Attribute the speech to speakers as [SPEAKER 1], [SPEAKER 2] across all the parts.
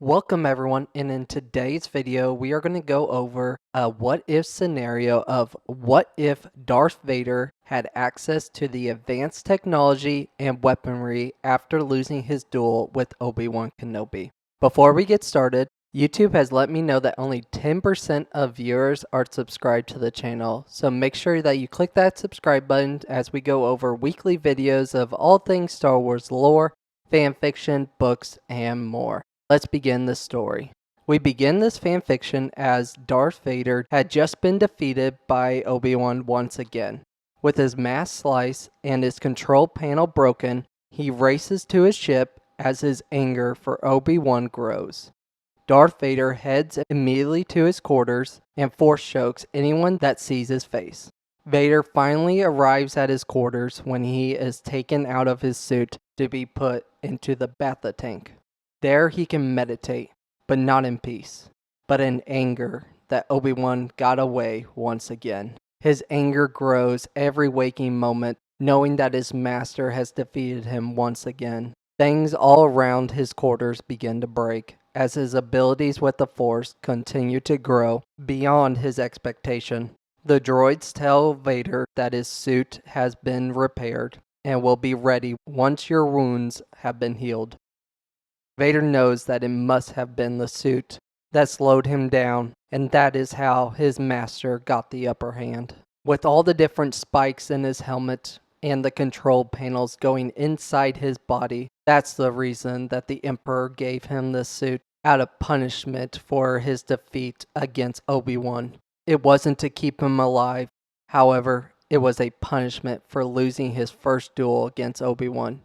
[SPEAKER 1] Welcome everyone, and in today's video we are going to go over a what if scenario of what if Darth Vader had access to the advanced technology and weaponry after losing his duel with Obi-Wan Kenobi. Before we get started, YouTube has let me know that only 10% of viewers are subscribed to the channel, so make sure that you click that subscribe button as we go over weekly videos of all things Star Wars lore, fanfiction, books, and more. Let's begin the story. We begin this fanfiction as Darth Vader had just been defeated by Obi-Wan once again. With his mask sliced and his control panel broken, he races to his ship as his anger for Obi-Wan grows. Darth Vader heads immediately to his quarters and force chokes anyone that sees his face. Vader finally arrives at his quarters when he is taken out of his suit to be put into the Bacta tank. There he can meditate, but not in peace, but in anger that Obi-Wan got away once again. His anger grows every waking moment, knowing that his master has defeated him once again. Things all around his quarters begin to break, as his abilities with the Force continue to grow beyond his expectation. The droids tell Vader that his suit has been repaired and will be ready once your wounds have been healed. Vader knows that it must have been the suit that slowed him down, and that is how his master got the upper hand. With all the different spikes in his helmet and the control panels going inside his body, that's the reason that the Emperor gave him the suit out of punishment for his defeat against Obi-Wan. It wasn't to keep him alive, however, it was a punishment for losing his first duel against Obi-Wan.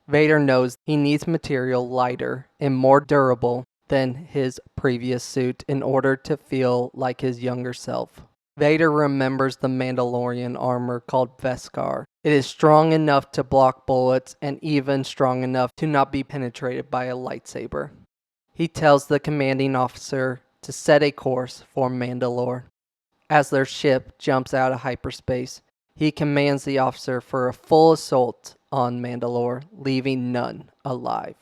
[SPEAKER 1] Vader knows he needs material lighter and more durable than his previous suit in order to feel like his younger self. Vader remembers the Mandalorian armor called Beskar. It is strong enough to block bullets and even strong enough to not be penetrated by a lightsaber. He tells the commanding officer to set a course for Mandalore. As their ship jumps out of hyperspace, he commands the officer for a full assault on Mandalore, leaving none alive.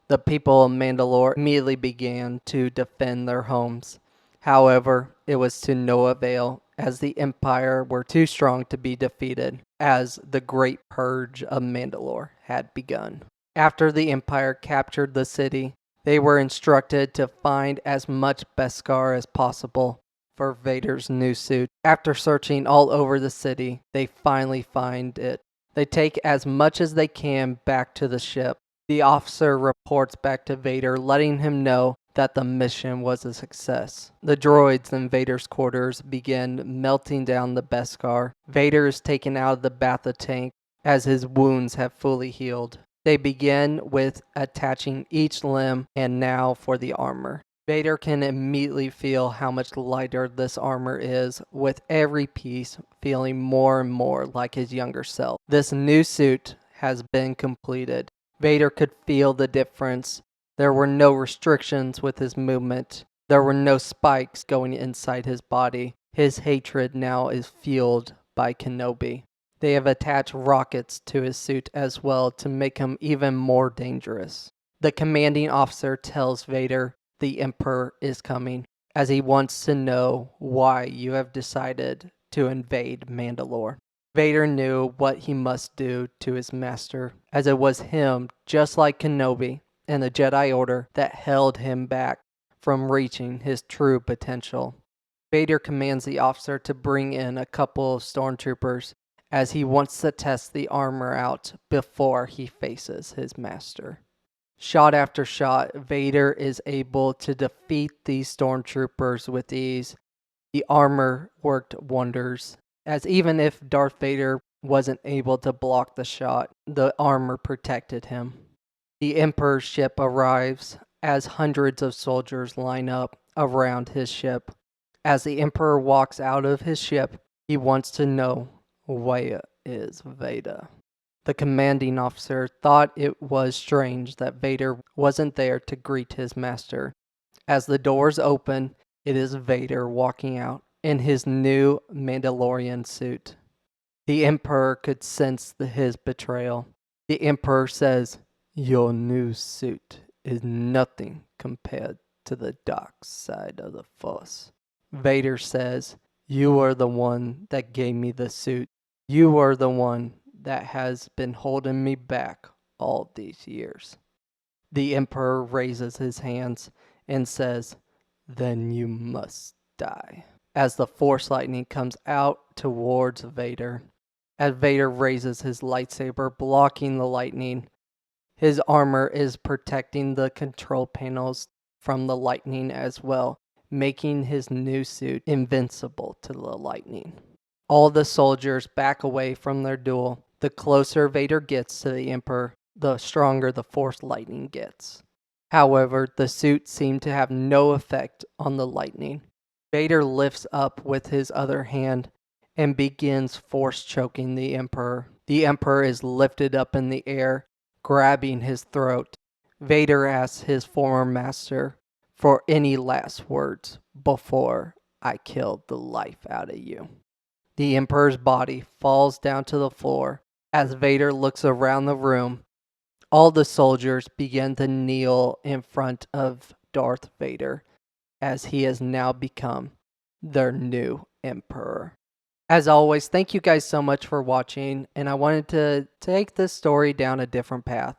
[SPEAKER 1] The people of Mandalore immediately began to defend their homes. However, it was to no avail, as the Empire were too strong to be defeated, as the Great Purge of Mandalore had begun. After the Empire captured the city, they were instructed to find as much Beskar as possible for Vader's new suit. After searching all over the city, they finally find it. They take as much as they can back to the ship. The officer reports back to Vader, letting him know that the mission was a success. The droids in Vader's quarters begin melting down the Beskar. Vader is taken out of the Bacta tank as his wounds have fully healed. They begin with attaching each limb, and now for the armor. Vader can immediately feel how much lighter this armor is, with every piece feeling more and more like his younger self. This new suit has been completed. Vader could feel the difference. There were no restrictions with his movement. There were no spikes going inside his body. His hatred now is fueled by Kenobi. They have attached rockets to his suit as well to make him even more dangerous. The commanding officer tells Vader the Emperor is coming, as he wants to know why you have decided to invade Mandalore. Vader knew what he must do to his master, as it was him, just like Kenobi and the Jedi Order, that held him back from reaching his true potential. Vader commands the officer to bring in a couple of stormtroopers, as he wants to test the armor out before he faces his master. Shot after shot, Vader is able to defeat these stormtroopers with ease. The armor worked wonders, as even if Darth Vader wasn't able to block the shot, the armor protected him. The Emperor's ship arrives as hundreds of soldiers line up around his ship. As the Emperor walks out of his ship, he wants to know, where is Vader? The commanding officer thought it was strange that Vader wasn't there to greet his master. As the doors open, it is Vader walking out in his new Mandalorian suit. The Emperor could sense his betrayal. The Emperor says, "Your new suit is nothing compared to the dark side of the Force. Vader says, "You are the one that gave me the suit. You are the one that has been holding me back all these years." The Emperor raises his hands and says, "Then you must die." As the Force lightning comes out towards Vader, as Vader raises his lightsaber, blocking the lightning, his armor is protecting the control panels from the lightning as well, making his new suit invincible to the lightning. All the soldiers back away from their duel. The closer Vader gets to the Emperor, the stronger the Force lightning gets. However, the suit seemed to have no effect on the lightning. Vader lifts up with his other hand and begins force choking the Emperor. The Emperor is lifted up in the air, grabbing his throat. Vader asks his former master for any last words before I kill the life out of you. The Emperor's body falls down to the floor. As Vader looks around the room, all the soldiers begin to kneel in front of Darth Vader, as he has now become their new Emperor. As always, thank you guys so much for watching, and I wanted to take this story down a different path.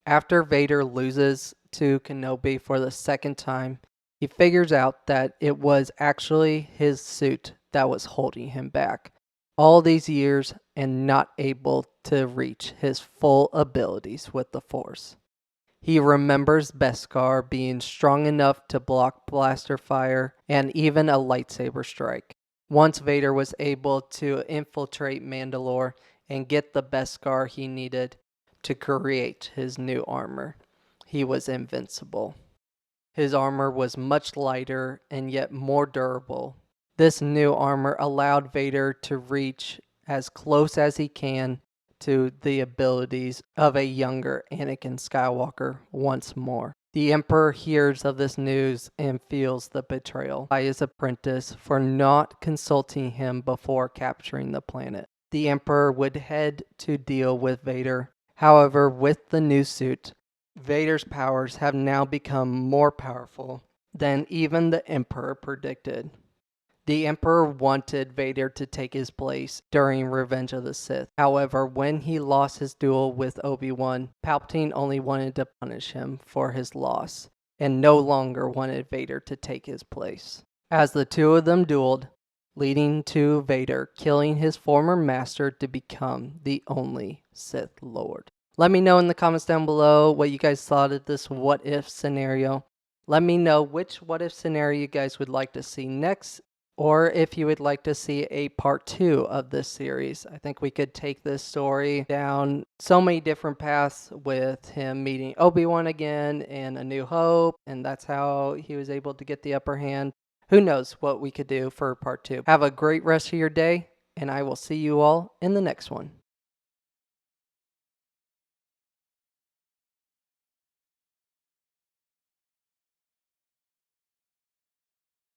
[SPEAKER 1] After Vader loses to Kenobi for the second time, he figures out that it was actually his suit that was holding him back all these years and not able to reach his full abilities with the Force. He remembers Beskar being strong enough to block blaster fire and even a lightsaber strike. Once Vader was able to infiltrate Mandalore and get the Beskar he needed to create his new armor, he was invincible. His armor was much lighter and yet more durable. This new armor allowed Vader to reach as close as he can to the abilities of a younger Anakin Skywalker once more. The Emperor hears of this news and feels the betrayal by his apprentice for not consulting him before capturing the planet. The Emperor would head to deal with Vader. However, with the new suit, Vader's powers have now become more powerful than even the Emperor predicted. The Emperor wanted Vader to take his place during Revenge of the Sith. However, when he lost his duel with Obi-Wan, Palpatine only wanted to punish him for his loss and no longer wanted Vader to take his place. As the two of them dueled, leading to Vader killing his former master to become the only Sith Lord. Let me know in the comments down below what you guys thought of this what if scenario. Let me know which what if scenario you guys would like to see next, or if you would like to see a part 2 of this series. I think we could take this story down so many different paths with him meeting Obi-Wan again in A New Hope, and that's how he was able to get the upper hand. Who knows what we could do for part 2. Have a great rest of your day, and I will see you all in the next one.